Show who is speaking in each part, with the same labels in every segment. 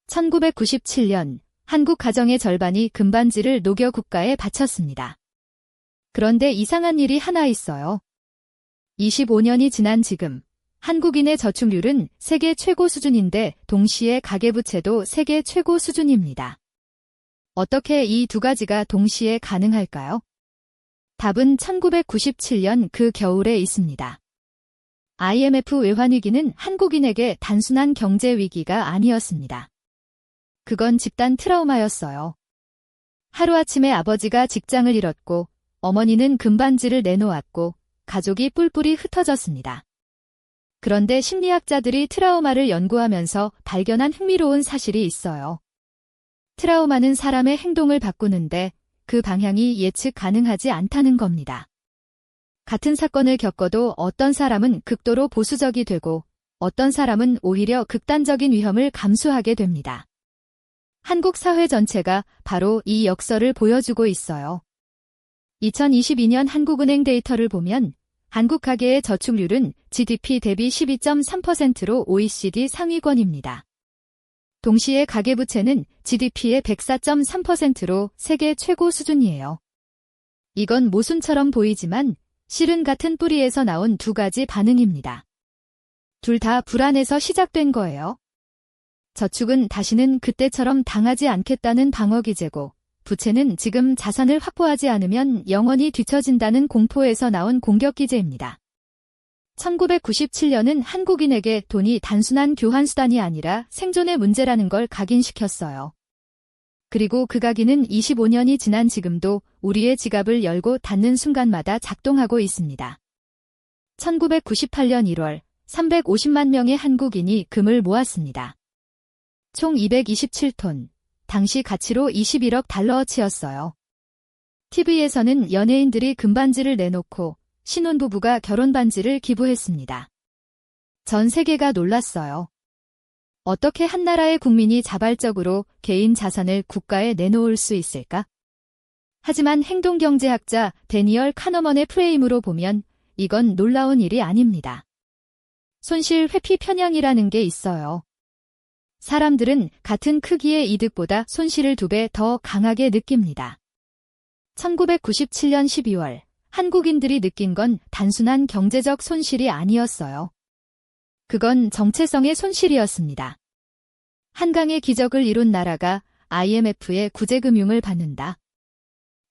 Speaker 1: 1997년 한국 가정의 절반이 금반지를 녹여 국가에 바쳤습니다. 그런데 이상한 일이 하나 있어요. 25년이 지난 지금 한국인의 저축률은 세계 최고 수준인데 동시에 가계부채도 세계 최고 수준입니다. 어떻게 이 두 가지가 동시에 가능할까요? 답은 1997년 그 겨울에 있습니다. IMF 외환위기는 한국인에게 단순한 경제 위기가 아니었습니다. 그건 집단 트라우마였어요. 하루아침에 아버지가 직장을 잃었고 어머니는 금반지를 내놓았고 가족이 뿔뿔이 흩어졌습니다. 그런데 심리학자들이 트라우마를 연구하면서 발견한 흥미로운 사실이 있어요. 트라우마는 사람의 행동을 바꾸는데 그 방향이 예측 가능하지 않다는 겁니다. 같은 사건을 겪어도 어떤 사람은 극도로 보수적이 되고 어떤 사람은 오히려 극단적인 위험을 감수하게 됩니다. 한국 사회 전체가 바로 이 역설을 보여주고 있어요. 2022년 한국은행 데이터를 보면 한국 가계의 저축률은 GDP 대비 12.3%로 OECD 상위권입니다. 동시에 가계부채는 GDP의 104.3%로 세계 최고 수준이에요. 이건 모순처럼 보이지만 실은 같은 뿌리에서 나온 두 가지 반응입니다. 둘 다 불안에서 시작된 거예요. 저축은 다시는 그때처럼 당하지 않겠다는 방어기제고 부채는 지금 자산을 확보하지 않으면 영원히 뒤처진다는 공포에서 나온 공격기제입니다. 1997년은 한국인에게 돈이 단순한 교환수단이 아니라 생존의 문제라는 걸 각인시켰어요. 그리고 그 각인은 25년이 지난 지금도 우리의 지갑을 열고 닫는 순간마다 작동하고 있습니다. 1998년 1월 350만 명의 한국인이 금을 모았습니다. 총 227톤, 당시 가치로 21억 달러어치였어요. TV에서는 연예인들이 금반지를 내놓고 신혼부부가 결혼반지를 기부했습니다. 전 세계가 놀랐어요. 어떻게 한 나라의 국민이 자발적으로 개인 자산을 국가에 내놓을 수 있을까? 하지만 행동경제학자 데니얼 카너먼의 프레임으로 보면 이건 놀라운 일이 아닙니다. 손실 회피 편향이라는 게 있어요. 사람들은 같은 크기의 이득보다 손실을 2배 더 강하게 느낍니다. 1997년 12월 한국인들이 느낀 건 단순한 경제적 손실이 아니었어요. 그건 정체성의 손실이었습니다. 한강의 기적을 이룬 나라가 IMF의 구제금융을 받는다.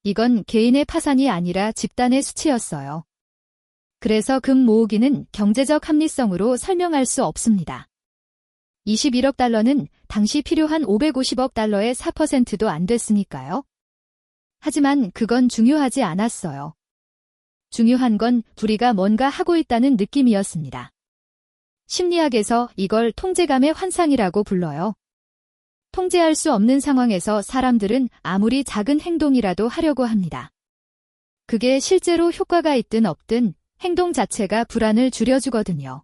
Speaker 1: 이건 개인의 파산이 아니라 집단의 수치였어요. 그래서 금 모으기는 경제적 합리성으로 설명할 수 없습니다. 21억 달러는 당시 필요한 550억 달러의 4%도 안 됐으니까요. 하지만 그건 중요하지 않았어요. 중요한 건 우리가 뭔가 하고 있다는 느낌이었습니다. 심리학에서 이걸 통제감의 환상이라고 불러요. 통제할 수 없는 상황에서 사람들은 아무리 작은 행동이라도 하려고 합니다. 그게 실제로 효과가 있든 없든 행동 자체가 불안을 줄여주거든요.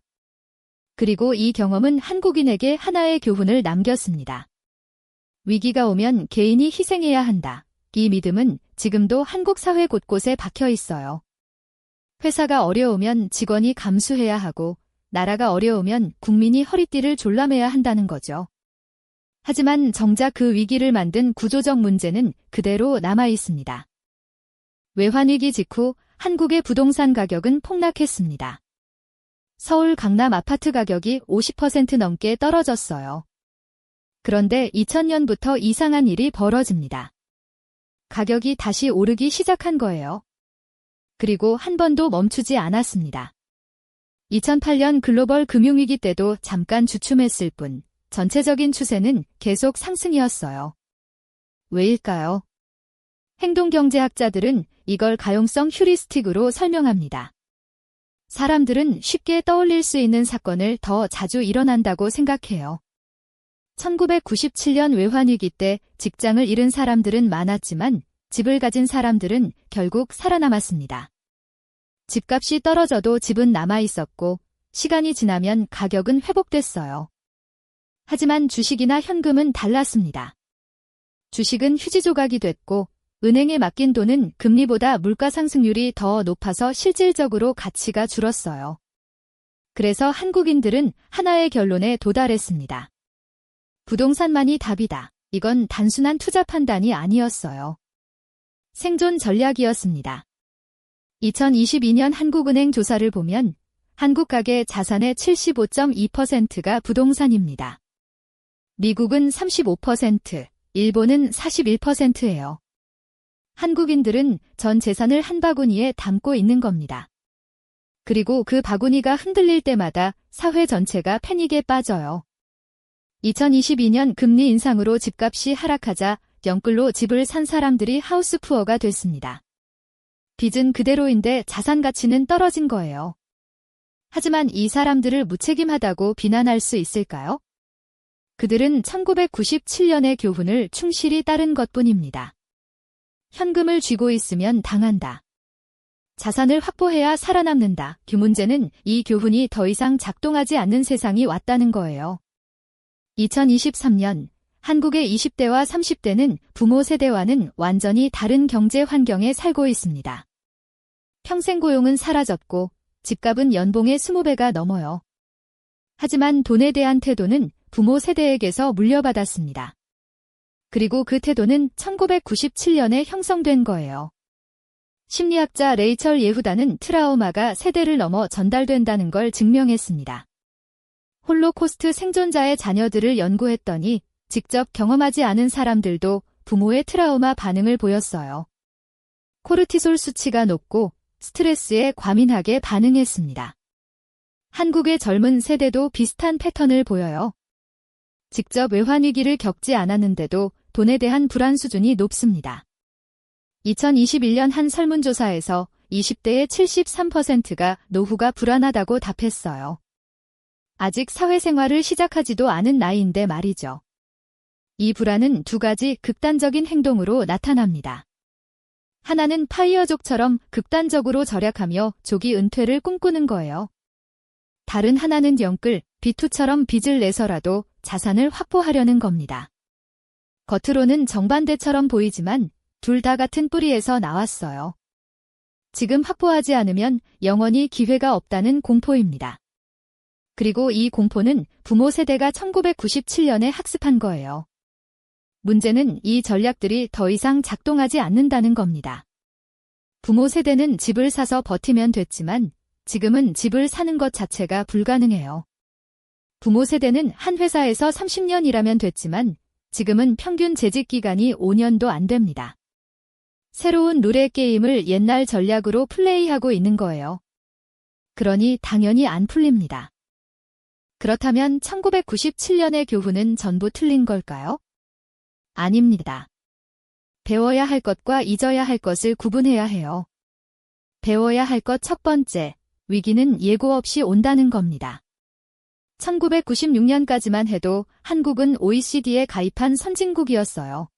Speaker 1: 그리고 이 경험은 한국인에게 하나의 교훈을 남겼습니다. 위기가 오면 개인이 희생해야 한다. 이 믿음은 지금도 한국 사회 곳곳에 박혀 있어요. 회사가 어려우면 직원이 감수해야 하고 나라가 어려우면 국민이 허리띠를 졸라매야 한다는 거죠. 하지만 정작 그 위기를 만든 구조적 문제는 그대로 남아 있습니다. 외환위기 직후 한국의 부동산 가격은 폭락했습니다. 서울 강남 아파트 가격이 50% 넘게 떨어졌어요. 그런데 2000년부터 이상한 일이 벌어집니다. 가격이 다시 오르기 시작한 거예요. 그리고 한 번도 멈추지 않았습니다. 2008년 글로벌 금융위기 때도 잠깐 주춤했을 뿐 전체적인 추세는 계속 상승이었어요. 왜일까요? 행동경제학자들은 이걸 가용성 휴리스틱으로 설명합니다. 사람들은 쉽게 떠올릴 수 있는 사건을 더 자주 일어난다고 생각해요. 1997년 외환위기 때 직장을 잃은 사람들은 많았지만 집을 가진 사람들은 결국 살아남았습니다. 집값이 떨어져도 집은 남아있었고 시간이 지나면 가격은 회복됐어요. 하지만 주식이나 현금은 달랐습니다. 주식은 휴지 조각이 됐고 은행에 맡긴 돈은 금리보다 물가 상승률이 더 높아서 실질적으로 가치가 줄었어요. 그래서 한국인들은 하나의 결론에 도달했습니다. 부동산만이 답이다. 이건 단순한 투자 판단이 아니었어요. 생존 전략이었습니다. 2022년 한국은행 조사를 보면 한국 가계 자산의 75.2%가 부동산입니다. 미국은 35%, 일본은 41%예요. 한국인들은 전 재산을 한 바구니에 담고 있는 겁니다. 그리고 그 바구니가 흔들릴 때마다 사회 전체가 패닉에 빠져요. 2022년 금리 인상으로 집값이 하락하자 영끌로 집을 산 사람들이 하우스푸어가 됐습니다. 빚은 그대로인데 자산 가치는 떨어진 거예요. 하지만 이 사람들을 무책임하다고 비난할 수 있을까요? 그들은 1997년의 교훈을 충실히 따른 것뿐입니다. 현금을 쥐고 있으면 당한다. 자산을 확보해야 살아남는다. 그 문제는 이 교훈이 더 이상 작동하지 않는 세상이 왔다는 거예요. 2023년 한국의 20대와 30대는 부모 세대와는 완전히 다른 경제 환경에 살고 있습니다. 평생 고용은 사라졌고 집값은 연봉의 20배가 넘어요. 하지만 돈에 대한 태도는 부모 세대에게서 물려받았습니다. 그리고 그 태도는 1997년에 형성된 거예요. 심리학자 레이첼 예후다는 트라우마가 세대를 넘어 전달된다는 걸 증명했습니다. 홀로코스트 생존자의 자녀들을 연구했더니 직접 경험하지 않은 사람들도 부모의 트라우마 반응을 보였어요. 코르티솔 수치가 높고 스트레스에 과민하게 반응했습니다. 한국의 젊은 세대도 비슷한 패턴을 보여요. 직접 외환위기를 겪지 않았는데도 돈에 대한 불안 수준이 높습니다. 2021년 한 설문조사에서 20대의 73%가 노후가 불안하다고 답했어요. 아직 사회생활을 시작하지도 않은 나이인데 말이죠. 이 불안은 두 가지 극단적인 행동으로 나타납니다. 하나는 파이어족처럼 극단적으로 절약하며 조기 은퇴를 꿈꾸는 거예요. 다른 하나는 영끌, B2처럼 빚을 내서라도 자산을 확보하려는 겁니다. 겉으로는 정반대처럼 보이지만 둘 다 같은 뿌리에서 나왔어요. 지금 확보하지 않으면 영원히 기회가 없다는 공포입니다. 그리고 이 공포는 부모 세대가 1997년에 학습한 거예요. 문제는 이 전략들이 더 이상 작동하지 않는다는 겁니다. 부모 세대는 집을 사서 버티면 됐지만 지금은 집을 사는 것 자체가 불가능해요. 부모 세대는 한 회사에서 30년 일하면 됐지만 지금은 평균 재직 기간이 5년도 안 됩니다. 새로운 룰의 게임을 옛날 전략으로 플레이하고 있는 거예요. 그러니 당연히 안 풀립니다. 그렇다면 1997년의 교훈은 전부 틀린 걸까요? 아닙니다. 배워야 할 것과 잊어야 할 것을 구분해야 해요. 배워야 할 것 첫 번째, 위기는 예고 없이 온다는 겁니다. 1996년까지만 해도 한국은 OECD에 가입한 선진국이었어요.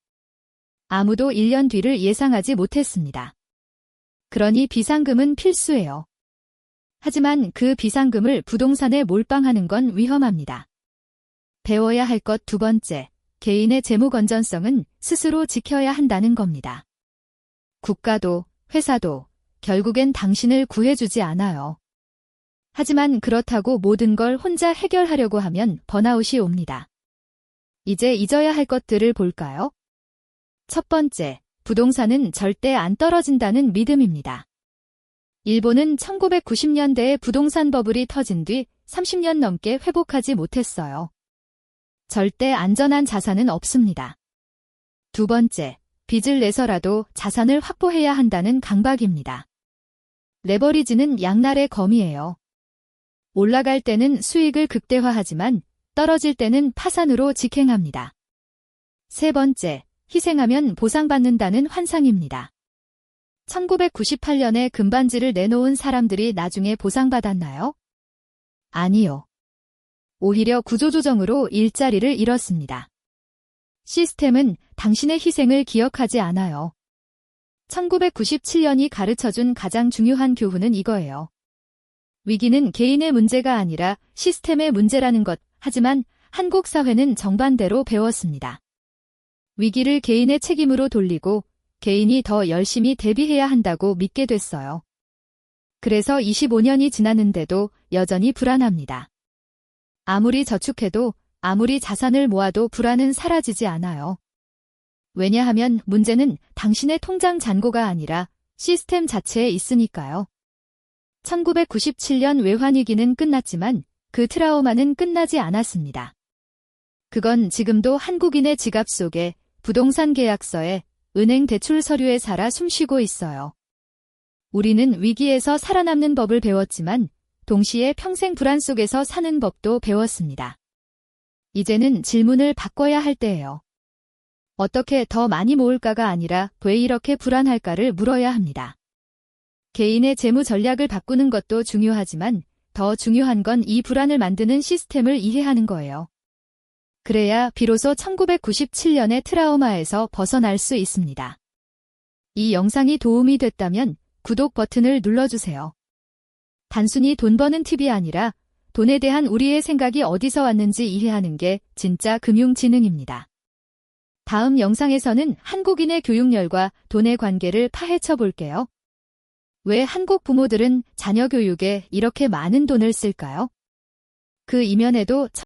Speaker 1: 아무도 1년 뒤를 예상하지 못했습니다. 그러니 비상금은 필수예요. 하지만 그 비상금을 부동산에 몰빵하는 건 위험합니다. 배워야 할 것 두 번째, 개인의 재무 건전성은 스스로 지켜야 한다는 겁니다. 국가도, 회사도 결국엔 당신을 구해주지 않아요. 하지만 그렇다고 모든 걸 혼자 해결하려고 하면 번아웃이 옵니다. 이제 잊어야 할 것들을 볼까요? 첫 번째, 부동산은 절대 안 떨어진다는 믿음입니다. 일본은 1990년대에 부동산 버블이 터진 뒤 30년 넘게 회복하지 못했어요. 절대 안전한 자산은 없습니다. 두 번째, 빚을 내서라도 자산을 확보해야 한다는 강박입니다. 레버리지는 양날의 검이에요. 올라갈 때는 수익을 극대화하지만 떨어질 때는 파산으로 직행합니다. 세 번째, 희생하면 보상받는다는 환상입니다. 1998년에 금반지를 내놓은 사람들이 나중에 보상받았나요? 아니요. 오히려 구조조정으로 일자리를 잃었습니다. 시스템은 당신의 희생을 기억하지 않아요. 1997년이 가르쳐준 가장 중요한 교훈은 이거예요. 위기는 개인의 문제가 아니라 시스템의 문제라는 것. 하지만 한국 사회는 정반대로 배웠습니다. 위기를 개인의 책임으로 돌리고 개인이 더 열심히 대비해야 한다고 믿게 됐어요. 그래서 25년이 지났는데도 여전히 불안합니다. 아무리 저축해도 아무리 자산을 모아도 불안은 사라지지 않아요. 왜냐하면 문제는 당신의 통장 잔고가 아니라 시스템 자체에 있으니까요. 1997년 외환위기는 끝났지만 그 트라우마는 끝나지 않았습니다. 그건 지금도 한국인의 지갑 속에, 부동산 계약서에, 은행 대출 서류에 살아 숨쉬고 있어요. 우리는 위기에서 살아남는 법을 배웠지만 동시에 평생 불안 속에서 사는 법도 배웠습니다. 이제는 질문을 바꿔야 할 때예요. 어떻게 더 많이 모을까가 아니라 왜 이렇게 불안할까를 물어야 합니다. 개인의 재무 전략을 바꾸는 것도 중요하지만 더 중요한 건 이 불안을 만드는 시스템을 이해하는 거예요. 그래야 비로소 1997년의 트라우마에서 벗어날 수 있습니다. 이 영상이 도움이 됐다면 구독 버튼을 눌러주세요. 단순히 돈 버는 팁이 아니라 돈에 대한 우리의 생각이 어디서 왔는지 이해하는 게 진짜 금융지능입니다. 다음 영상에서는 한국인의 교육열과 돈의 관계를 파헤쳐 볼게요. 왜 한국 부모들은 자녀 교육에 이렇게 많은 돈을 쓸까요? 그 이면에도